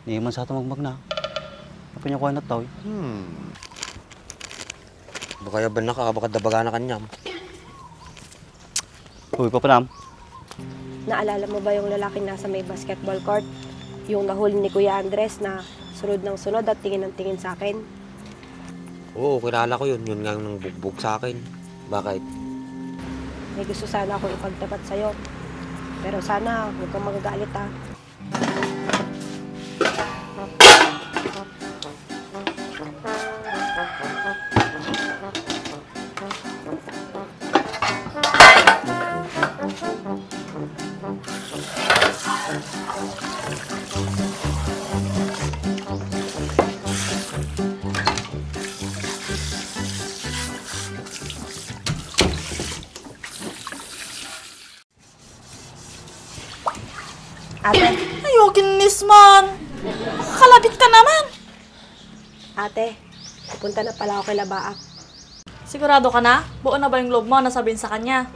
Di man sa ito magmagna. Apa niya kuha na tao eh. Baka yaban na ka, baka dabaga na kanyam. Uy, papanam. Naalala mo ba yung lalaking nasa may basketball court? Yung nahuli ni Kuya Andres na sunod ng sunod at tingin ng tingin sa akin? Oo, kilala ko yun. Yun nga yung nang bugbog sa akin. Bakit? May gusto sana akong ipagtapat sa'yo. Pero sana huwag kang magagalit ha. Ate, Ayogin, Nisman. Makakalabit ka naman. ate, pupunta na pala ako kay Labaak. Sigurado ka na? Buo na ba yung loob mo na sabihin sa kanya?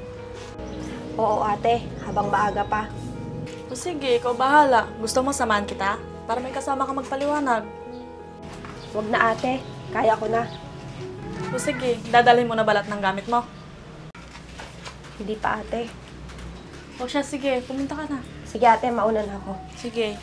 Oo ate, habang maaga pa. O sige, ikaw bahala. Gusto mo samahan kita? Para may kasama ka magpaliwanag. Huwag na ate, kaya ko na. O sige, dadalhin mo na balat ng gamit mo. Hindi pa ate. O siya, sige, pumunta ka na. Sige ate, mauna na ako. Sige.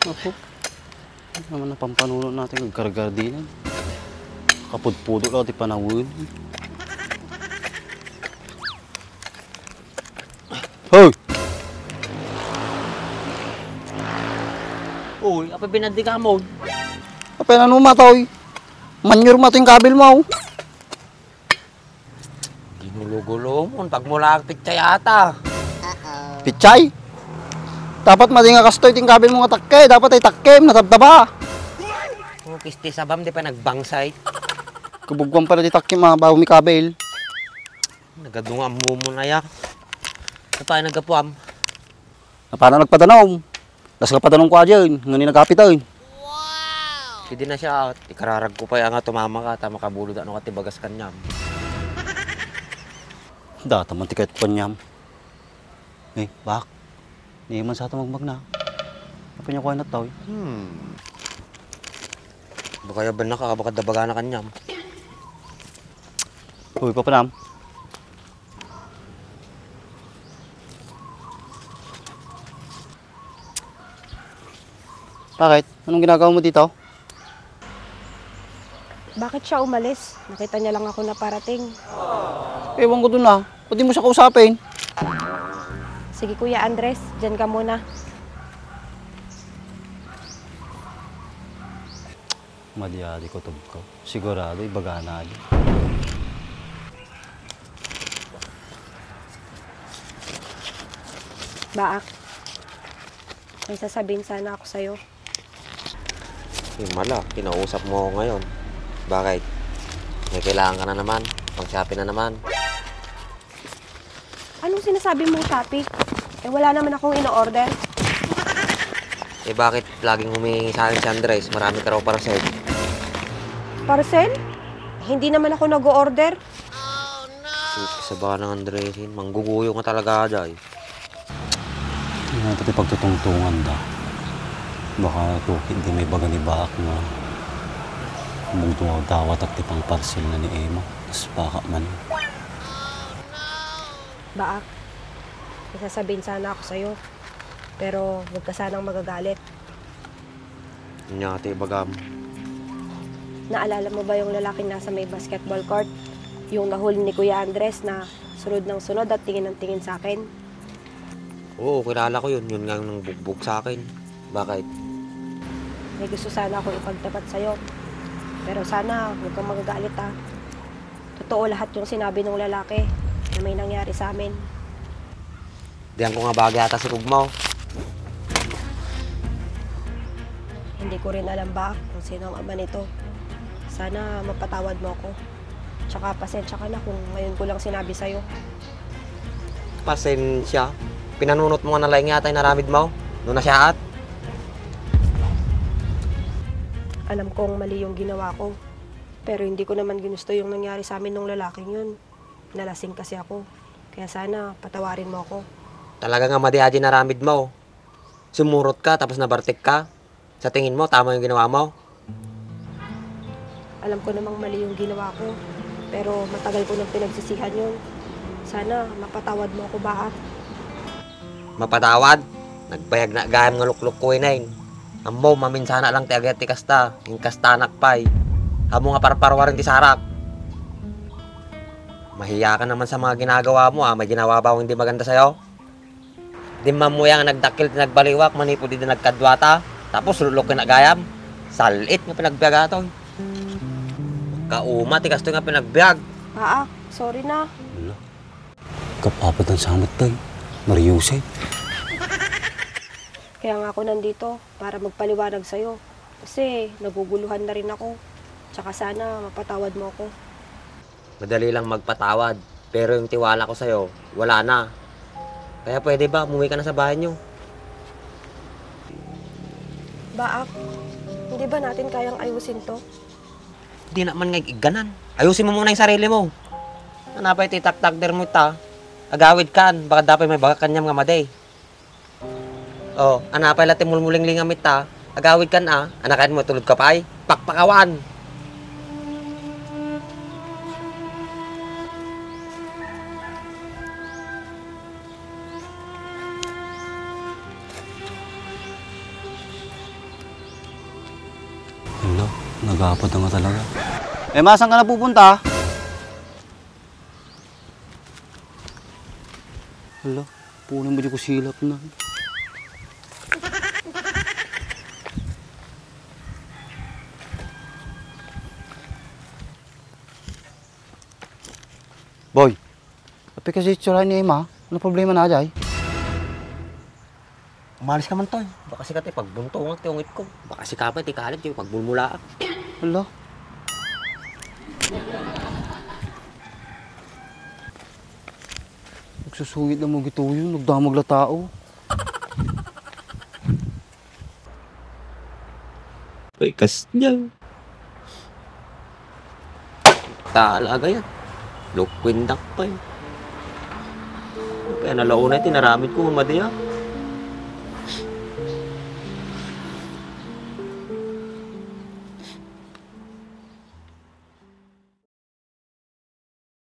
Ako. Ano naman ang pampanuno natin nagkargardinan. Kapudpudo lang di panawin. Hoy! Uy, apa binandi ka mo? Apa na nung matoy? Manyur mo yung kabil mo. Ginulo-gulo mo. Pag mula ang pitsa yata. Pichay? Dapat madi nga kastoy ting kabil mo nga takke. Dapat ay takkem, natabtaba. Kung kisti sabam, di pa nagbangsay. Kabugwan pa na di takkem mga bago mi kabil. Nagadungam mo na yak. Ano pa nagapuam? Paano nagpadanaw? Las ka padanong ko dyan, nga nagkapit ay. Pwede na siya. Ikararag ko pa yung nga tumama ka. Tama kabulod ano ka tibagas kanyam. Data man tiket pa niyam. Eh, bak. Di man sa ito magmagna. Apa niya kuha na tao eh. Baka yaban na ka, baka dabaga na kanyam. Uy, papanam. Bakit? Anong ginagawa mo dito? Bakit siya umalis? Nakita niya lang ako na parating. Ewan ko dun ah. Pwede mo siya kausapin. Sige Kuya Andres, dyan ka muna. Madiyadi ko tub ko. Sigurado, ibagana ali. Baak, may sasabihin sana ako sa'yo. Mala, kinausap mo ako ngayon. Bakit? May kailangan ka na naman. Pang-shopping na naman. Anong sinasabi mong topic? Eh wala naman akong ino-order. Eh bakit laging humihingi sa akin si Andres? Marami ka raw para sa'yo. Parcel? Hindi naman ako nag-o-order. Sa baka ng Andresin, mangguguyo nga talaga dyan. Hindi nga pati pagtutungtungan da. Baka ito hindi may baga ni Baak na mong dawat at tipang parcel na ni Emma. Tapos baka man. Baak, may sasabihin sana ako sa'yo. Pero huwag ka sanang magagalit. Yun nga ate, bagam. Naalala mo ba yung lalaking nasa may basketball court? Yung nahuli ni Kuya Andres na sunod ng sunod at tingin ng tingin sa akin. Oo, kilala ko yun. Yun nga nang bugbog sa akin. Bakit? May gusto sana akong ipagtapat sa'yo. Pero sana huwag kang magagalit ha. Totoo lahat yung sinabi ng lalaki na may nangyari sa amin. Diyan ko nga bagay ata si Rugmaw. Hindi ko rin alam ba kung sino ang ama nito. Sana mapatawad mo ako. Tsaka pasensya ka na kung ngayon ko lang sinabi sa'yo. Pasensya. Pinanunot mo nga na laing yata yung naramid mo. Doon na siya at. Alam kong mali yung ginawa ko. Pero hindi ko naman ginusto yung nangyari sa amin nung lalaking yun. Nalasing kasi ako. Kaya sana patawarin mo ako. Talaga nga madihaji naramid mo. Sumurot ka tapos nabartik ka. Sa tingin mo, tama yung ginawa mo. Alam ko namang mali yung ginawa ko. Pero matagal ko nang pinagsisihan yun. Sana mapatawad mo ako ba? Mapatawad. Nagbayag na gayam nga lukluk ko inayin. Ambo, maminsana lang ti agad ti kasta. Yung kasta nakpay. Amo nga parparwarin ti sarak. Mahiya ka naman sa mga ginagawa mo May ginawa ba hindi maganda sa'yo? Di mamuyang nagdakil ti nagbaliwak. Manipo di nagkadwata. Tapos lulok ka na gayam. Salit nga pinagbiyaga to. Kauma ti kasto nga pinagbiag. Sorry na. Wala. Kapapat ang samot tayo. Mariusay. Kaya nga ako nandito para magpaliwanag sa'yo. Kasi naguguluhan na rin ako. Tsaka sana mapatawad mo ako. Madali lang magpatawad. Pero yung tiwala ko sa'yo, wala na. Kaya pwede ba, umuwi ka na sa bahay nyo? Baak, hindi ba natin kayang ayusin to? Hindi naman nga iganan. Ayusin mo muna yung sarili mo. Anapay titak-takder mo ta. Agawid kan, baka dapat may baka kanyam nga maday. Oh, anapay lati mulmuling lingamit ta. Agawid kan anakain mo tulog ka pa ay. Pakpakawan. Wala. Nag-aapad na nga talaga. Saan ka na pupunta? Hala, puno mo di ko silap na. Boy, tapi kasi itsura ni Emma, ano problema na ajay? Umalis ka man to. Baka si kati pagbuntungan ti ungit ko. Baka si kapay ti kalit yung pagbulmula. Hala. Nagsusungit na mo gito yun, nagdamag la tao. Pekas niya. Talaga yan. Lukwindak pa yun. Kaya nalauna tinaramit ko, mamadi